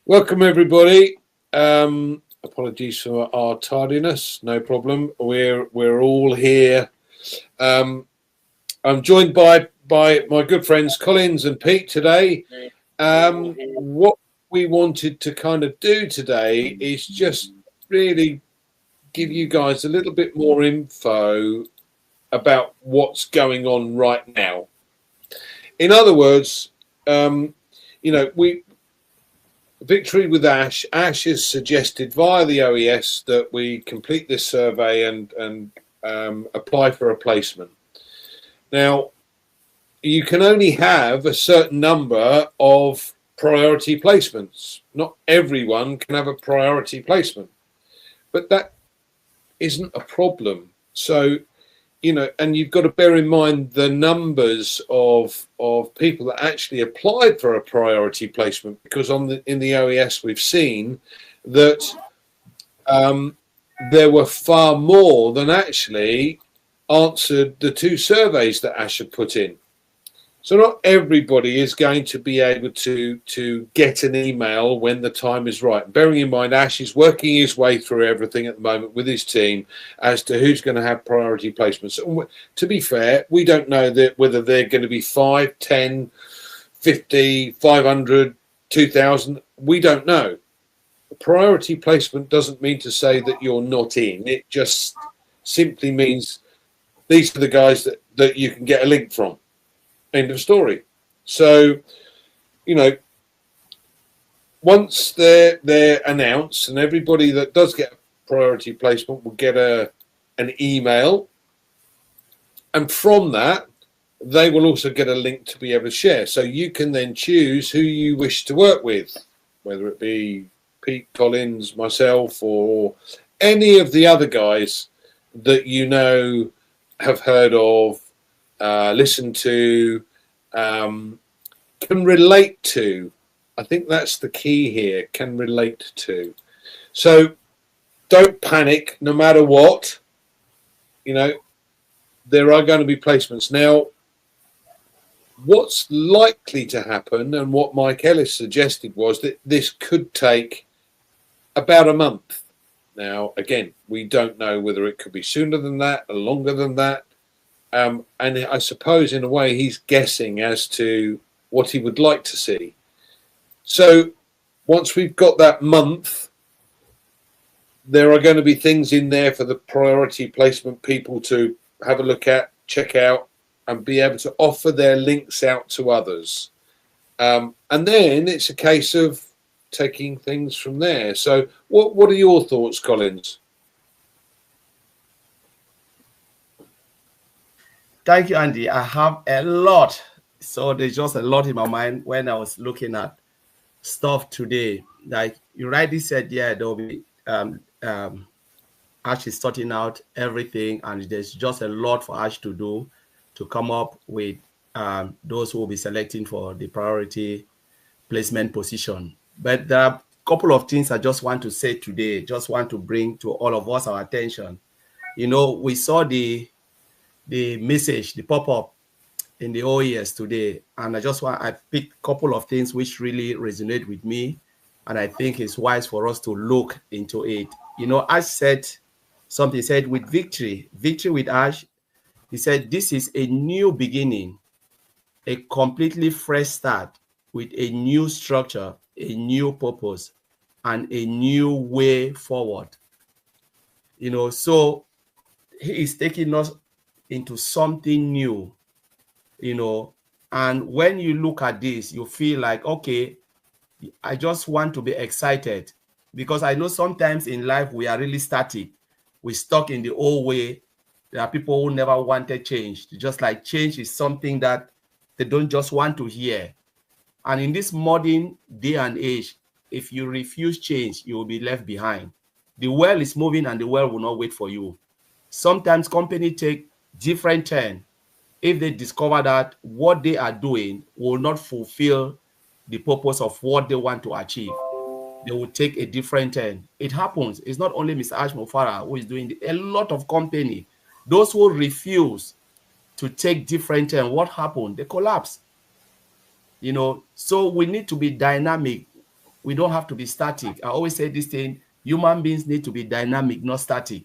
Welcome, everybody. Apologies for our tardiness. No problem. We're all here. I'm joined by my good friends Colins and Pete today. What we wanted to kind of do today is just really give you guys a little bit more info about what's going on right now. In other words, Victory with Ash. Ash has suggested via the OES that we complete this survey and apply for a placement. Now, you can only have a certain number of priority placements. Not everyone can have a priority placement, but that isn't a problem. So, and you've got to bear in mind the numbers of people that actually applied for a priority placement, because in the OES we've seen that there were far more than actually answered the two surveys that Ash had put in. So not everybody is going to be able to get an email when the time is right. Bearing in mind, Ash is working his way through everything at the moment with his team as to who's going to have priority placements. And to be fair, we don't know whether they're going to be 5, 10, 50, 500, 2,000. We don't know. A priority placement doesn't mean to say that you're not in. It just simply means these are the guys that you can get a link from. End of story. So, once they're announced, and everybody that does get a priority placement will get an email, and from that they will also get a link to be able to share. So you can then choose who you wish to work with, whether it be Pete, Collins, myself, or any of the other guys that have heard of, listen to, can relate to. I think that's the key here, can relate to. So don't panic, no matter what. There are going to be placements. Now, what's likely to happen, and what Mike Ellis suggested, was that this could take about a month. Now, again, we don't know whether it could be sooner than that or longer than that. And I suppose, in a way, he's guessing as to what he would like to see. So once we've got that month, there are going to be things in there for the priority placement people to have a look at, check out, and be able to offer their links out to others. And then it's a case of taking things from there. So what are your thoughts, Collins? Thank you, Andy. I have a lot. So there's just a lot in my mind when I was looking at stuff today. Like you rightly said, there'll be Ash is sorting out everything, and there's just a lot for Ash to do to come up with those who will be selecting for the priority placement position. But there are a couple of things I just want to say today, just want to bring to all of us our attention. We saw the message, the pop-up in the OES today, and I picked a couple of things which really resonate with me, and I think it's wise for us to look into it. Ash said something. He said, with victory with Ash, he said, this is a new beginning, a completely fresh start with a new structure, a new purpose, and a new way forward. So he is taking us into something new, and when you look at this, you feel like, okay, I just want to be excited, because I know sometimes in life we are really static. We're stuck in the old way. There are people who never wanted change. Just like change is something that they don't just want to hear. And in this modern day and age, if you refuse change, you will be left behind. The world is moving and the world will not wait for you. Sometimes companies take different turn if they discover that what they are doing will not fulfill the purpose of what they want to achieve. They will take a different turn. It happens. It's not only Mr. Ash Mofara who is doing it. A lot of company, those who refuse to take different turn, what happened? They collapse. So we need to be dynamic. we don't have to be static. I always say this thing, human beings need to be dynamic, not static.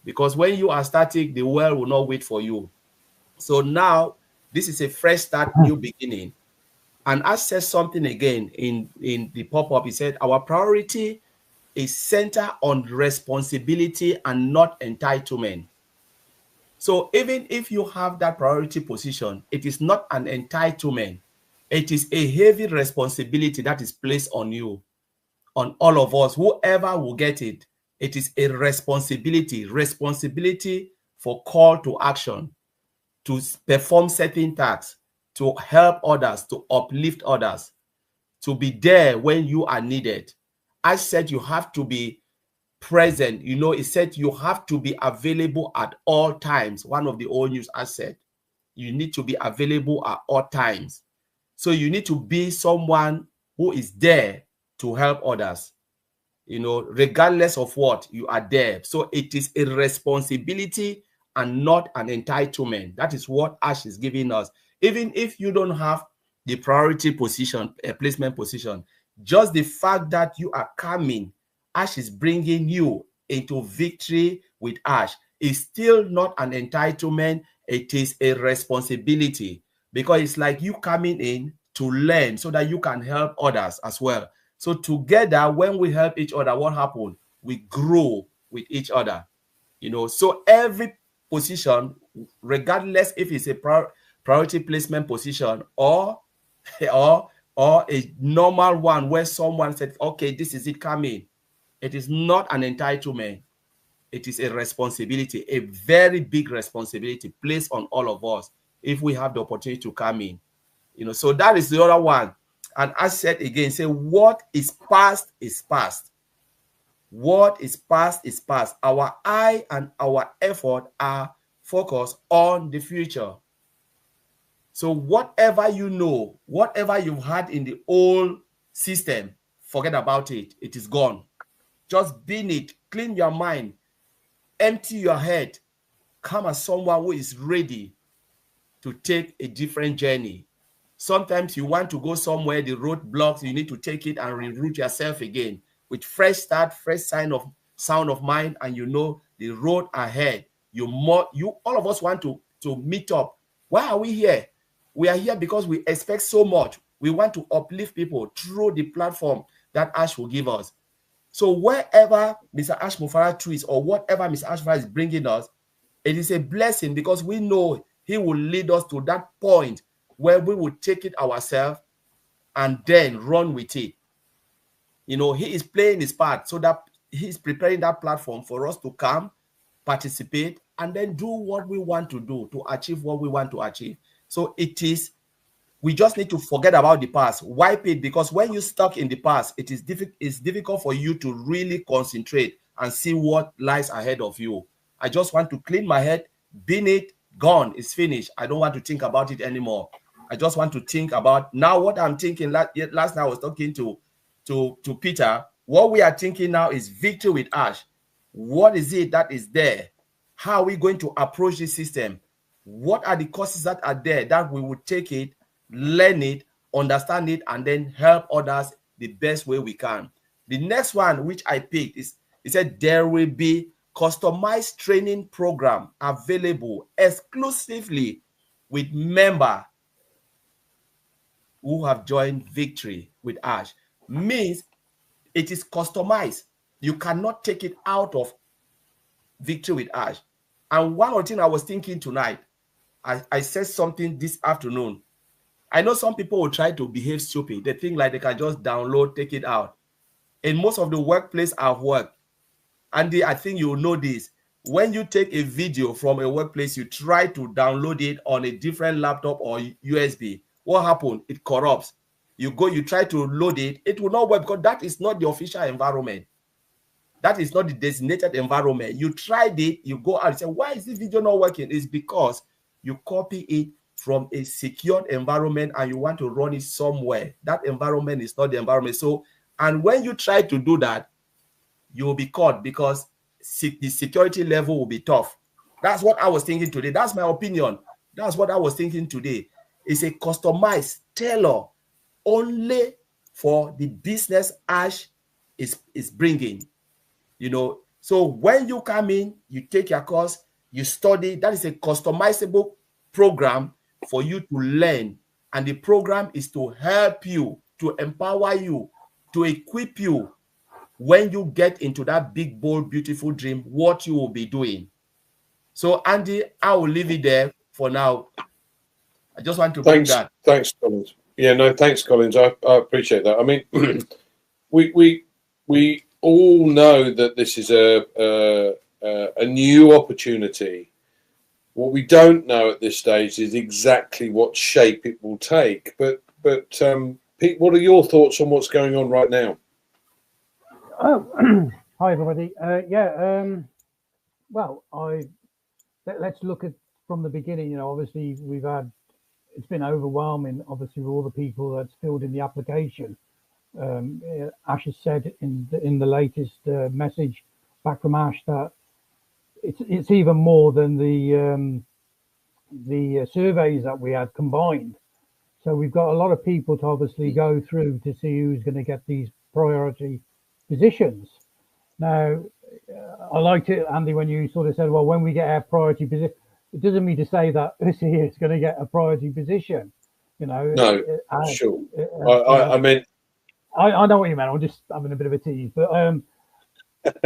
Because when you are static, the world will not wait for you. So now, this is a fresh start, new beginning. And Ash says something again in the pop-up. He said, our priority is centered on responsibility and not entitlement. So even if you have that priority position, it is not an entitlement. It is a heavy responsibility that is placed on you, on all of us, whoever will get it. It is a responsibility for call to action, to perform certain tasks, to help others, to uplift others, to be there when you are needed. I said you have to be present. You know, it said you have to be available at all times. One of the old news I said, you need to be available at all times. So you need to be someone who is there to help others. You know, regardless of what, you are there. So it is a responsibility and not an entitlement. That is what Ash is giving us. Even if you don't have the priority position, a placement position, just the fact that you are coming, Ash is bringing you into Victory with Ash, is still not an entitlement. It is a responsibility, because it's like you coming in to learn so that you can help others as well. So together, when we help each other, what happens? We grow with each other. You know, so every position, regardless if it's a priority placement position or a normal one where someone said, okay, this is it coming, it is not an entitlement. It is a responsibility, a very big responsibility placed on all of us if we have the opportunity to come in. You know, so that is the other one. And I said again, say, what is past is past. What is past is past. Our eye and our effort are focused on the future. So whatever you know, whatever you've had in the old system, forget about it. It is gone. Just be it. Clean your mind. Empty your head. Come as someone who is ready to take a different journey. Sometimes you want to go somewhere, the road blocks, you need to take it and reroute yourself again with fresh start, fresh sound of mind, and you know the road ahead. All of us want to meet up. Why are we here? We are here because we expect so much. We want to uplift people through the platform that Ash will give us. So wherever Mr. Ash Mufaratu is, or whatever Mr. Ash Mufaratu is bringing us, it is a blessing, because we know he will lead us to that point where we will take it ourselves and then run with it. You know, he is playing his part so that he's preparing that platform for us to come, participate, and then do what we want to do to achieve what we want to achieve. So we just need to forget about the past, wipe it, because when you're stuck in the past, it's difficult for you to really concentrate and see what lies ahead of you. I just want to clean my head, bin it, gone, it's finished. I don't want to think about it anymore. I just want to think about now what I'm thinking. Last night I was talking to Peter. What we are thinking now is Victory with Ash. What is it that is there? How are we going to approach this system? What are the courses that are there that we would take it, learn it, understand it, and then help others the best way we can? The next one, which I picked, is it said there will be customized training program available exclusively with members who have joined Victory with Ash. Means it is customized. You cannot take it out of Victory with Ash. And one other thing I was thinking tonight, I said something this afternoon. I know some people will try to behave stupid. They think like they can just download, take it out. In most of the workplace I've worked, Andy, I think you know this. When you take a video from a workplace, you try to download it on a different laptop or USB. What happens? It corrupts. You try to load it. It will not work, because that is not the official environment. That is not the designated environment. You tried it, you go out and say, why is this video not working? It's because you copy it from a secured environment and you want to run it somewhere. That environment is not the environment. So, and when you try to do that, you will be caught, because the security level will be tough. That's what I was thinking today. That's my opinion. That's what I was thinking today. It's a customized, tailor only for the business Ash is bringing. You know, so when you come in, you take your course, you study. That is a customizable program for you to learn. And the program is to help you, to empower you, to equip you when you get into that big, bold, beautiful dream, what you will be doing. So, Andy, I will leave it there for now. I just want to bring that. Thanks, Colins. Yeah, no, thanks, Colins. I appreciate that. I mean, we all know that this is a new opportunity. What we don't know at this stage is exactly what shape it will take. But Pete, what are your thoughts on what's going on right now? Oh, hi everybody. Well, let's look at from the beginning. You know, obviously it's been overwhelming. Obviously, with all the people that's filled in the application. Ash has said in the latest message back from Ash that it's even more than the surveys that we had combined. So we've got a lot of people to obviously go through to see who's going to get these priority positions. Now, I liked it, Andy, when you sort of said, well, when we get our priority position, it doesn't mean to say that this year is going to get a priority position. You know, no, sure. I mean, I know what you meant. I'm just having a bit of a tease, but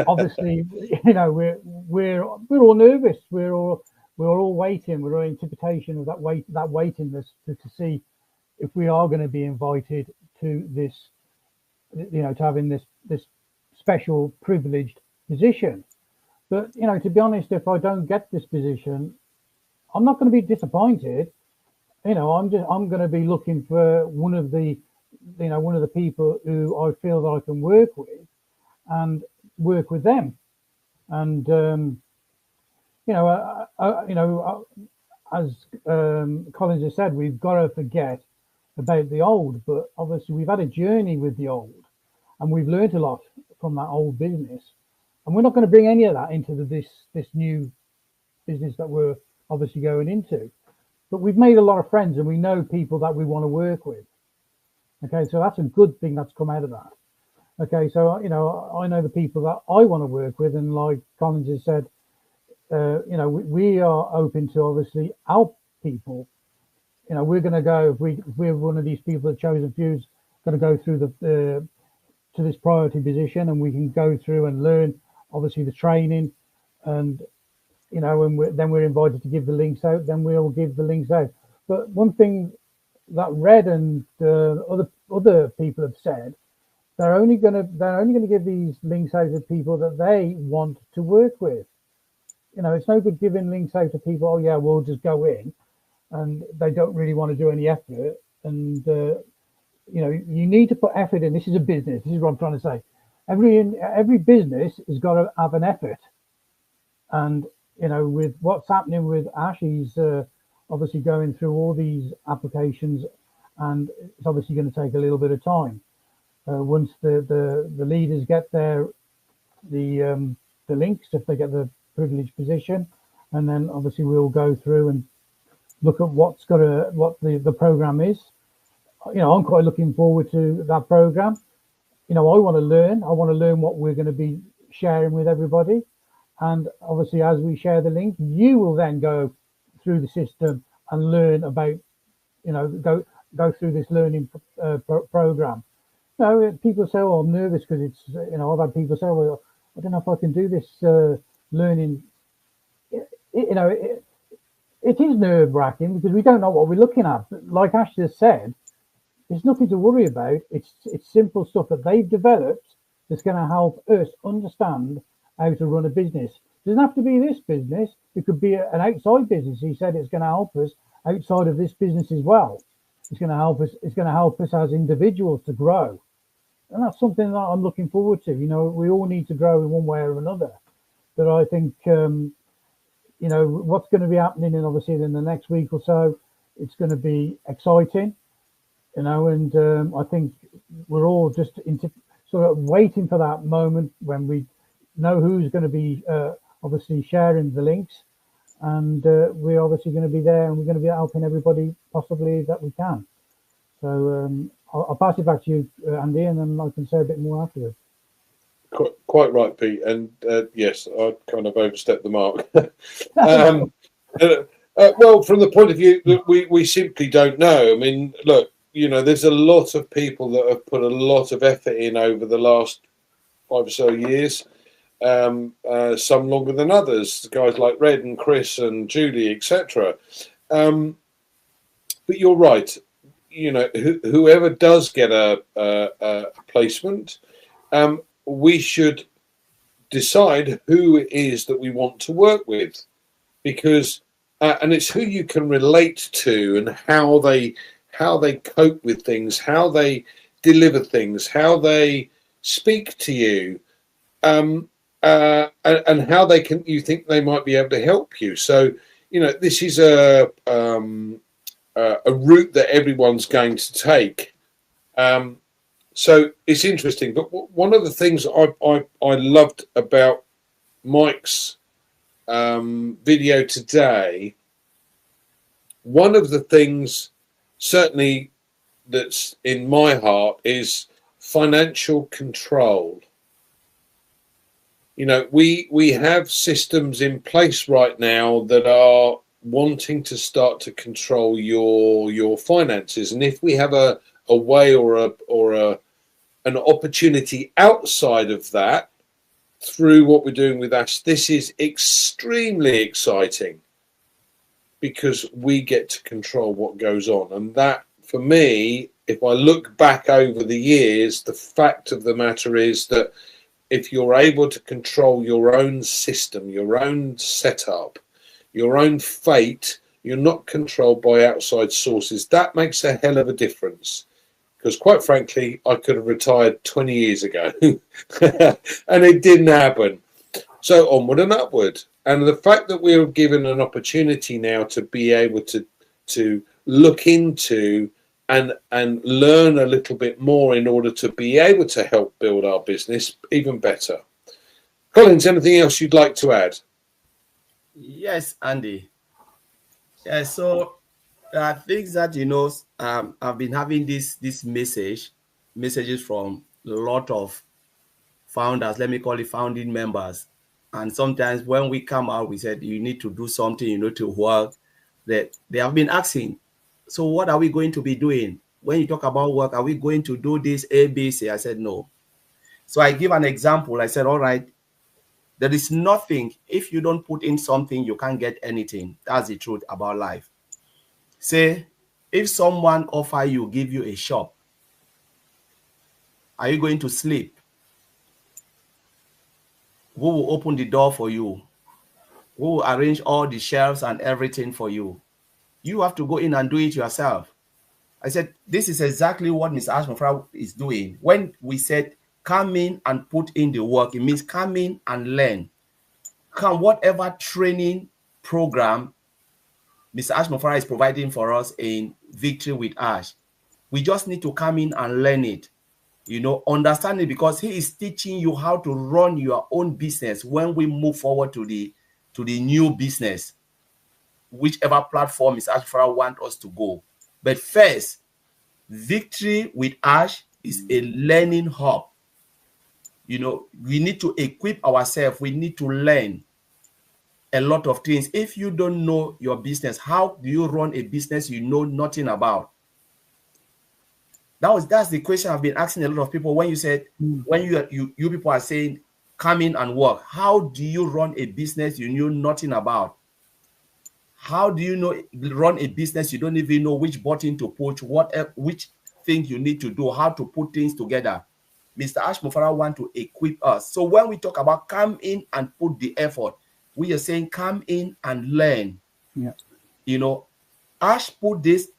obviously, you know, we're all nervous. We're all waiting. We're all in anticipation of that waiting list to see if we are going to be invited to this, you know, to having this special privileged position. But you know, to be honest, if I don't get this position, I'm not going to be disappointed. You know, I'm going to be looking for one of the people who I feel that I can work with and work with them. And as Colins has said, we've got to forget about the old, but obviously we've had a journey with the old and we've learned a lot from that old business, and we're not going to bring any of that into this new business that we're obviously going into. But we've made a lot of friends and we know people that we want to work with. Okay, so that's a good thing that's come out of that. Okay, so you know, I know the people that I want to work with, and like Colins has said, you know, we are open to obviously help people. You know, we're going to go, if we're one of these people that chosen few's going to go through to this priority position, and we can go through and learn obviously the training, and you know, and then we're invited to give the links out, then we'll give the links out. But one thing that Red and other people have said, they're only going to give these links out to people that they want to work with. You know, it's no good giving links out to people, oh yeah, we'll just go in, and they don't really want to do any effort. And you know, you need to put effort in. This is a business. This is what I'm trying to say. Every business has got to have an effort. And you know, with what's happening with Ash, he's obviously going through all these applications, and it's obviously going to take a little bit of time. Once the leaders get the links, if they get the privileged position, and then obviously we'll go through and look at what the program is. You know, I'm quite looking forward to that program. You know, I want to learn what we're going to be sharing with everybody. And obviously, as we share the link, you will then go through the system and learn about, you know, go through this learning program. You know, people say, "Oh, I'm nervous because it's," you know, I've had people say, "Well, I don't know if I can do this learning." You know, it is nerve-wracking because we don't know what we're looking at. Like Ash just said, there's nothing to worry about. It's simple stuff that they've developed that's going to help us understand how to run a business. It doesn't have to be this business. It could be an outside business. He said it's going to help us outside of this business as well. It's going to help us. It's going to help us as individuals to grow, and that's something that I'm looking forward to. You know, we all need to grow in one way or another. But I think, you know, what's going to be happening, and obviously in the next week or so, it's going to be exciting. You know, and I think we're all just sort of waiting for that moment when we know who's going to be obviously sharing the links, and we're obviously going to be there, and we're going to be helping everybody possibly that we can. So I'll pass it back to you, Andy, and then I can say a bit more afterwards. Quite right, Pete. And yes, I kind of overstepped the mark. Well, from the point of view that we simply don't know. I mean, look, you know, there's a lot of people that have put a lot of effort in over the last 5 or so years. Some longer than others. Guys like Red and Chris and Julie, etc. But you're right. You know, whoever does get a placement, we should decide who it is that we want to work with, because and it's who you can relate to and how they cope with things, how they deliver things, how they speak to you, and how you think they might be able to help you. So, you know, this is a route that everyone's going to take. So it's interesting. But one of the things I loved about Mike's video today, one of the things certainly that's in my heart is financial control. You know, we have systems in place right now that are wanting to start to control your finances, and if we have a way or an opportunity outside of that through what we're doing with Ash, this is extremely exciting, because we get to control what goes on. And that, for me, if I look back over the years, the fact of the matter is that if you're able to control your own system, your own setup, your own fate, you're not controlled by outside sources. That makes a hell of a difference. Because quite frankly, I could have retired 20 years ago and it didn't happen. So onward and upward. And the fact that we're given an opportunity now to be able to look into and learn a little bit more in order to be able to help build our business even better. Colins, anything else you'd like to add? Yes, Andy. Yeah, so things that, you know, I've been having this messages from a lot of founders, let me call it founding members. And sometimes when we come out, we said, you need to do something, you know, to work. That they have been asking, so what are we going to be doing? When you talk about work, are we going to do this A, B, C? I said, no. So I give an example. I said, all right, there is nothing. If you don't put in something, you can't get anything. That's the truth about life. Say, if someone give you a shop, are you going to sleep? Who will open the door for you? Who will arrange all the shelves and everything for you? You have to go in and do it yourself. I said, this is exactly what Mr. Ashmofra is doing. When we said, come in and put in the work, it means come in and learn. Come, whatever training program Mr. Ashmofra is providing for us in Victory with Ash, we just need to come in and learn it. You know, understand it, because he is teaching you how to run your own business when we move forward to the new business, whichever platform Mr. Ashmofra wants us to go. But first, Victory with Ash is a learning hub. You know, we need to equip ourselves. We need to learn a lot of things. If you don't know your business, how do you run a business you know nothing about? That's the question I've been asking a lot of people. When you said, when you people are saying, come in and work, how do you run a business you know nothing about? How do you run a business you don't even know which button to push, which thing you need to do, how to put things together? Mr. Ashmofra wants to equip us. So when we talk about come in and put the effort, we are saying come in and learn. Yeah. You know, Ash put this,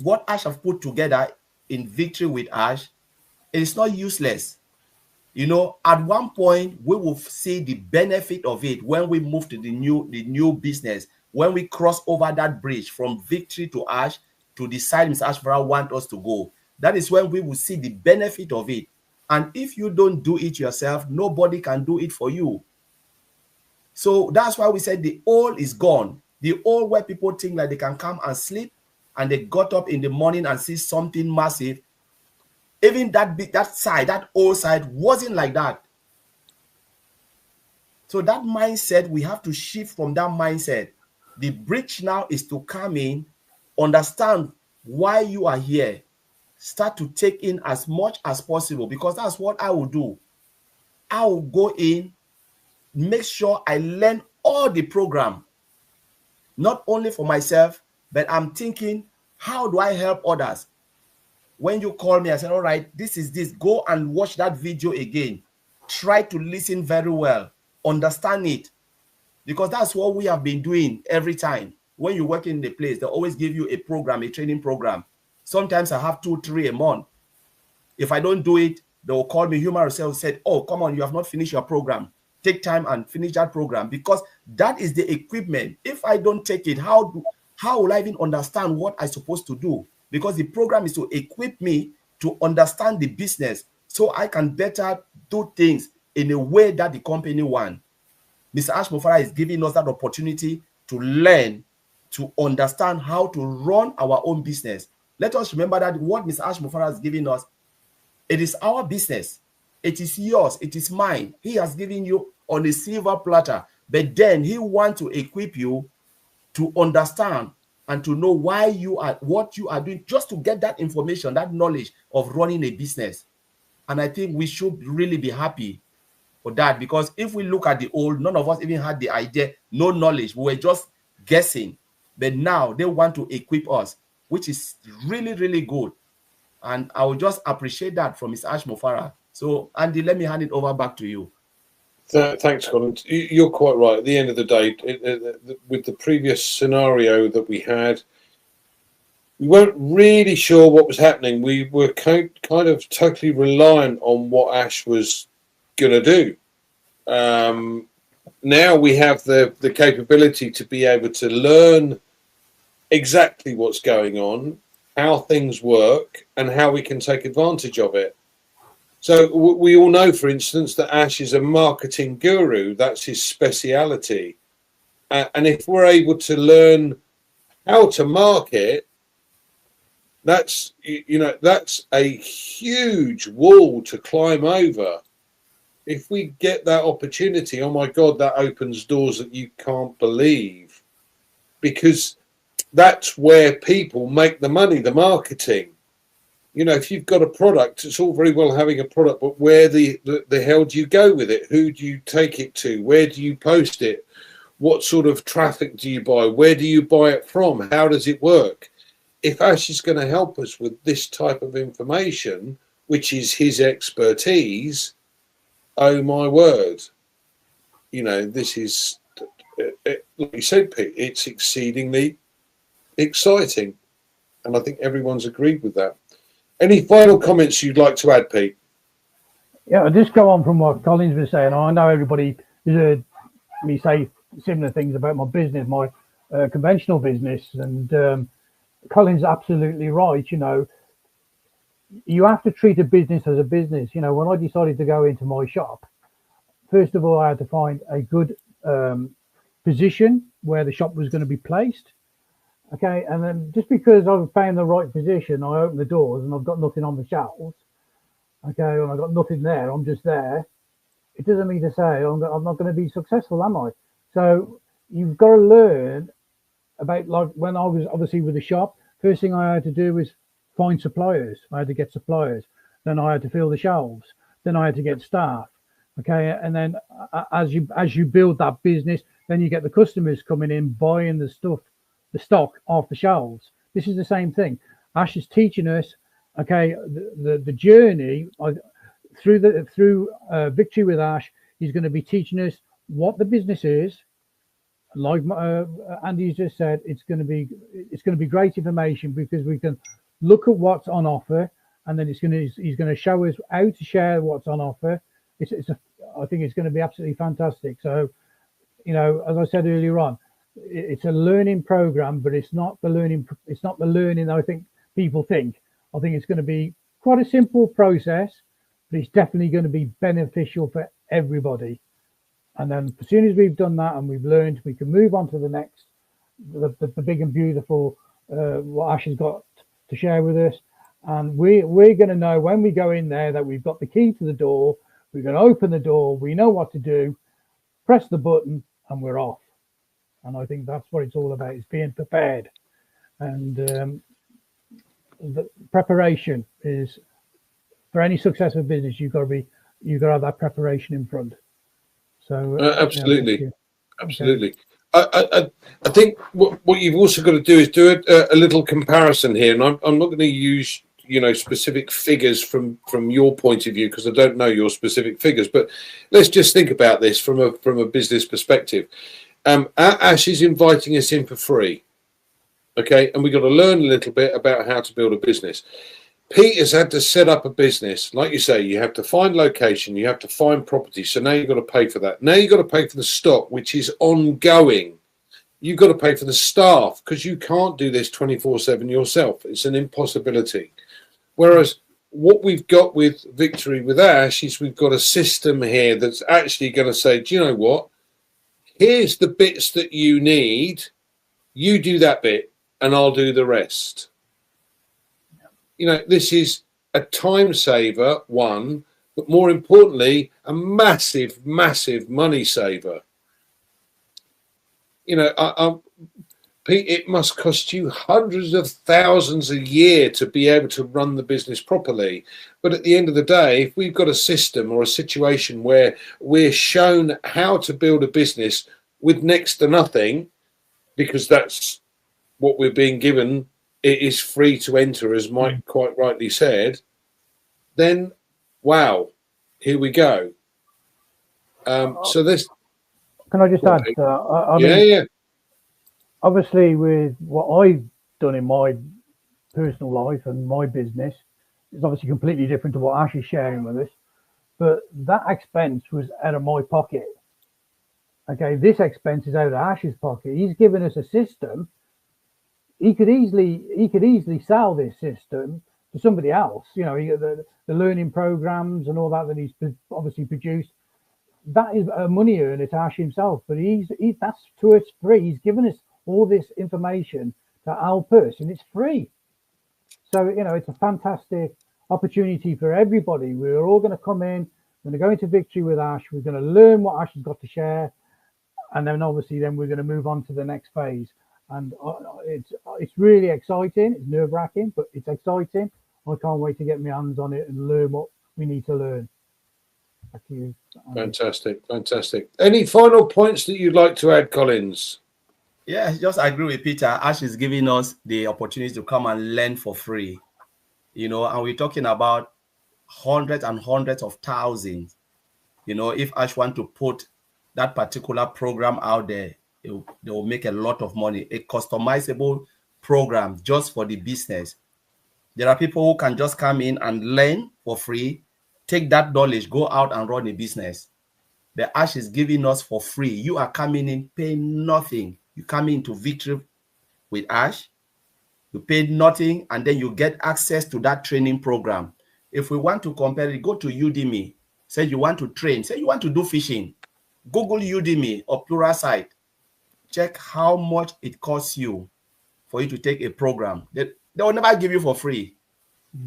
what Ash have put together in Victory with Ash, it is not useless. You know, at one point we will see the benefit of it when we move to the new business, when we cross over that bridge from Victory to Ash to the side Mr. Ashmofra wants us to go. That is when we will see the benefit of it. And if you don't do it yourself, nobody can do it for you. So that's why we said the old is gone. The old where people think like they can come and sleep and they got up in the morning and see something massive. Even that side, that old side wasn't like that. So that mindset, we have to shift from that mindset. The bridge now is to come in, understand why you are here, start to take in as much as possible, because that's what I will do. I will go in, make sure I learn all the program, not only for myself, but I'm thinking, how do I help others? When you call me, I said, all right, this is this. Go and watch that video again. Try to listen very well. Understand it. Because that's what we have been doing every time. When you work in the place, they always give you a program, a training program. Sometimes I have 2, 3 a month. If I don't do it, they will call me. Human resources said, oh, come on, you have not finished your program. Take time and finish that program, because that is the equipment. If I don't take it, how will I even understand what I'm supposed to do? Because the program is to equip me to understand the business so I can better do things in a way that the company wants. Mr. Ash Mofara is giving us that opportunity to learn, to understand how to run our own business. Let us remember that what Mr. Ash Mofara is giving us, it is our business. It is yours. It is mine. He has given you on a silver platter, but then he wants to equip you to understand and to know why you are, what you are doing, just to get that information, that knowledge of running a business. And I think we should really be happy for that, because if we look at the old, none of us even had the idea, no knowledge. We were just guessing. But now they want to equip us, which is really, really good. And I would just appreciate that from Mr. Ash Mofara. So, Andy, let me hand it over back to you. Thanks, Colin. You're quite right. At the end of the day, with the previous scenario that we had, we weren't really sure what was happening. We were kind of totally reliant on what Ash was going to do. Now we have the capability to be able to learn exactly what's going on, how things work, and how we can take advantage of it. So we all know, for instance, that Ash is a marketing guru. That's his speciality. And if we're able to learn how to market, that's a huge wall to climb over. If we get that opportunity, oh my God, that opens doors that you can't believe, because that's where people make the money, the marketing. You know, if you've got a product, it's all very well having a product, but where the hell do you go with it? Who do you take it to? Where do you post it? What sort of traffic do you buy? Where do you buy it from? How does it work? If Ash is going to help us with this type of information, which is his expertise, oh my word, you know, this is, like you said, Pete, it's exceedingly exciting. And I think everyone's agreed with that. Any final comments you'd like to add, Pete? Yeah, I'll just go on from what Colins was saying. I know everybody has heard me say similar things about my business, my conventional business. And Colins is absolutely right. You know, you have to treat a business as a business. You know, when I decided to go into my shop, first of all, I had to find a good position where the shop was going to be placed. Okay, and then just because I've found the right position, I open the doors and I've got nothing on the shelves. Okay, and I've got nothing there, I'm just there. It doesn't mean to say I'm not going to be successful, am I? So you've got to learn about, like when I was obviously with the shop, first thing I had to do was find suppliers. I had to get suppliers. Then I had to fill the shelves. Then I had to get staff. Okay, and then as you build that business, then you get the customers coming in, buying the stuff, the stock off the shelves. This is the same thing. Ash is teaching us, okay, the journey through Victory with Ash. He's going to be teaching us what the business is. Like Andy just said, it's going to be great information, because we can look at what's on offer, and then he's going to show us how to share what's on offer. I think it's going to be absolutely fantastic. So, you know, as I said earlier on, it's a learning program, but it's not the learning I think people think. I think it's going to be quite a simple process, but it's definitely going to be beneficial for everybody. And then as soon as we've done that and we've learned, we can move on to the next, the big and beautiful what Ash has got to share with us. And we're going to know when we go in there that we've got the key to the door. We're going to open the door. We know what to do. Press the button, and we're off. And I think that's what it's all about: is being prepared. And the preparation is, for any successful business, you've got to have that preparation in front. So absolutely, absolutely. I think what you've also got to do is do a little comparison here, and I'm not going to use specific figures from your point of view, because I don't know your specific figures, but let's just think about this from a business perspective. Ash is inviting us in for free, okay, and we've got to learn a little bit about how to build a business. Pete has had to set up a business. Like you say, you have to find location, you have to find property. So now you've got to pay for that. Now you've got to pay for the stock, which is ongoing. You've got to pay for the staff, because you can't do this 24/7 yourself. It's an impossibility. Whereas what we've got with Victory with Ash is we've got a system here that's actually going to say, do you know what? Here's the bits that you need. You do that bit and I'll do the rest. This is a time saver, one, but more importantly, a massive, massive money saver. Pete, it must cost you hundreds of thousands a year to be able to run the business properly. But at the end of the day, if we've got a system or a situation where we're shown how to build a business with next to nothing, because that's what we're being given, it is free to enter, as Mike quite rightly said, then, wow, here we go. So this... Can I just add? I mean, yeah. Obviously, with what I've done in my personal life and my business, it's obviously completely different to what Ash is sharing with us. But that expense was out of my pocket. Okay, this expense is out of Ash's pocket. He's given us a system. He could easily sell this system to somebody else. The learning programs and all that he's obviously produced. That is a money earner to Ash himself. But that's to us free. He's given us all this information to help us, and it's free. So it's a fantastic opportunity for everybody. We're all going to come in. We're going to go into Victory with Ash. We're going to learn what Ash has got to share, and then obviously we're going to move on to the next phase. And it's really exciting. It's nerve-wracking, but it's exciting. I can't wait to get my hands on it and learn what we need to learn. Back to you. Fantastic. Any final points that you'd like to add, Colins? Yeah, just agree with Peter. Ash is giving us the opportunity to come and learn for free. And we're talking about hundreds and hundreds of thousands. If Ash want to put that particular program out there, they will make a lot of money. A customizable program just for the business. There are people who can just come in and learn for free, take that knowledge, go out and run a business. The Ash is giving us for free. You are coming in, paying nothing. You come into Victory with Ash, you pay nothing, and then you get access to that training program. If we want to compare it, go to Udemy. Say you want to train. Say you want to do fishing. Google Udemy or Pluralsight. Check how much it costs you for you to take a program. They will never give you for free.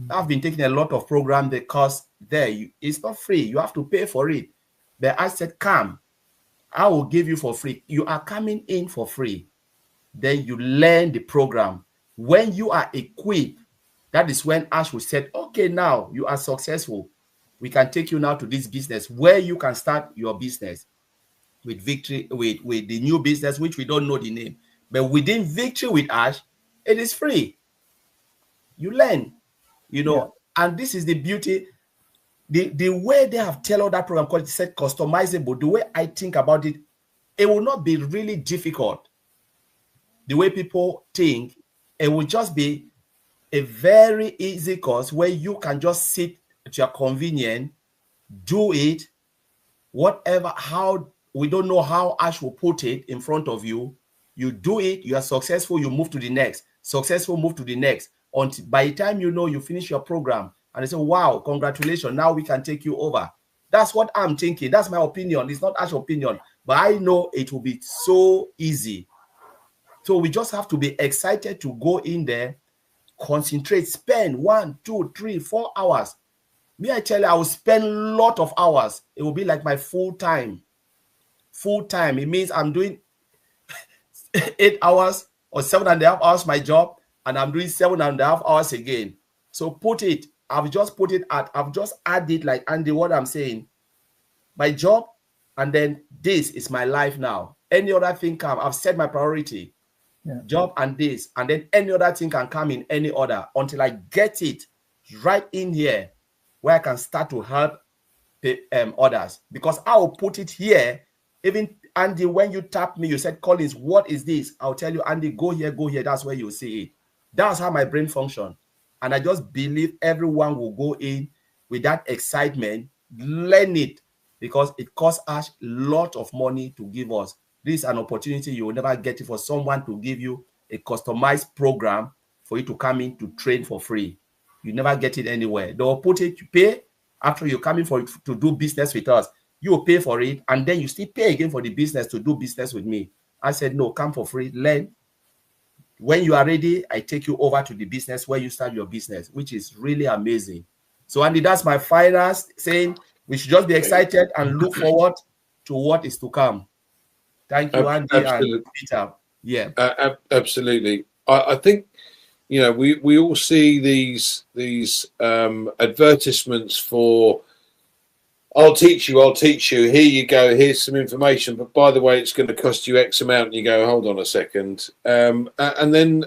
I've been taking a lot of programs that cost there. It's not free. You have to pay for it. But I said, come. I will give you for free. You are coming in for free. Then you learn the program. When you are equipped, that is when Ash will say, okay, now you are successful. We can take you now to this business where you can start your business with Victory, with the new business, which we don't know the name. But within Victory with Ash, it is free. You learn, and this is the beauty. The way they have tailored that program, called it said customizable, the way I think about it, it will not be really difficult. The way people think, it will just be a very easy course where you can just sit at your convenience, do it, whatever, how, we don't know how Ash will put it in front of you. You do it, you are successful, you move to the next. Successful, move to the next. Until by the time you finish your program, and they say, wow, congratulations, now we can take you over. That's what I'm thinking. That's my opinion. It's not Ash's opinion. But I know it will be so easy. So we just have to be excited to go in there concentrate, spend 1, 2, 3, 4 hours. Me, I tell you, I will spend a lot of hours. It will be like my full time. Full time. It means I'm doing 8 hours or 7.5 hours my job, and I'm doing 7.5 hours again. So put it, I've just added, like Andy, what I'm saying, my job, and then this is my life now. Any other thing come, I've set my priority. Yeah. Job and this, and then any other thing can come in any order until I get it right in here where I can start to help others, because I will put it here. Even Andy, when you tap me, you said, Collins, what is this? I'll tell you, Andy, go here, go here. That's where you'll see it. That's how my brain functions. And I just believe everyone will go in with that excitement, learn it, because it costs us a lot of money to give us. This is an opportunity you will never get it for someone to give you a customized program for you to come in to train for free. You never get it anywhere. They will put it, you pay after you come in to do business with us. You will pay for it, and then you still pay again for the business to do business with me. I said, no, come for free, learn. When you are ready, I take you over to the business where you start your business, which is really amazing. So, Andy, that's my final saying. We should just be excited and look forward to what is to come. Thank you, Andy and Peter. Yeah, absolutely. I think, you know, we all see these advertisements for, I'll teach you, here you go, here's some information, but by the way, it's going to cost you X amount, and you go, hold on a second. And then,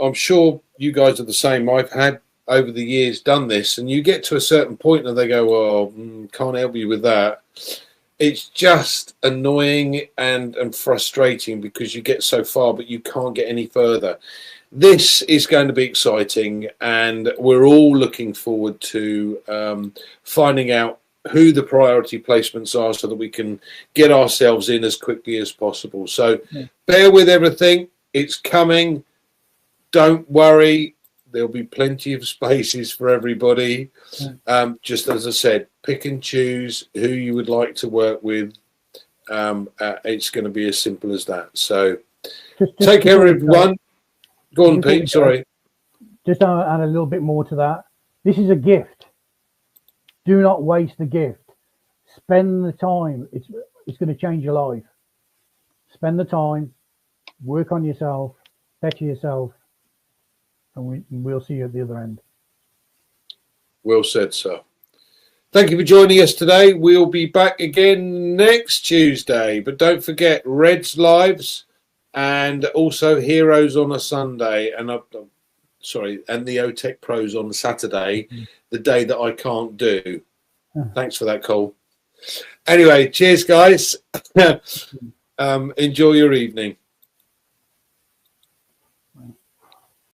I'm sure you guys are the same. I've had, over the years, done this, and you get to a certain point and they go, well, can't help you with that. It's just annoying and frustrating, because you get so far, but you can't get any further. This is going to be exciting, and we're all looking forward to finding out who the priority placements are so that we can get ourselves in as quickly as possible. So bear with everything. It's coming. Don't worry. There'll be plenty of spaces for everybody. Just as I said, pick and choose who you would like to work with. It's going to be as simple as that. So take care, everyone. Go on, Pete. Sorry. Just add a little bit more to that. This is a gift. Do not waste the gift. Spend the time. It's going to change your life. Spend the time. Work on yourself. Better yourself. And we'll see you at the other end. Well said, sir. Thank you for joining us today. We'll be back again next Tuesday. But don't forget, Red's Lives and also Heroes on a Sunday. And and the OTech Pros on Saturday, the day that I can't do. Thanks for that, Cole. Anyway, cheers, guys. Enjoy your evening.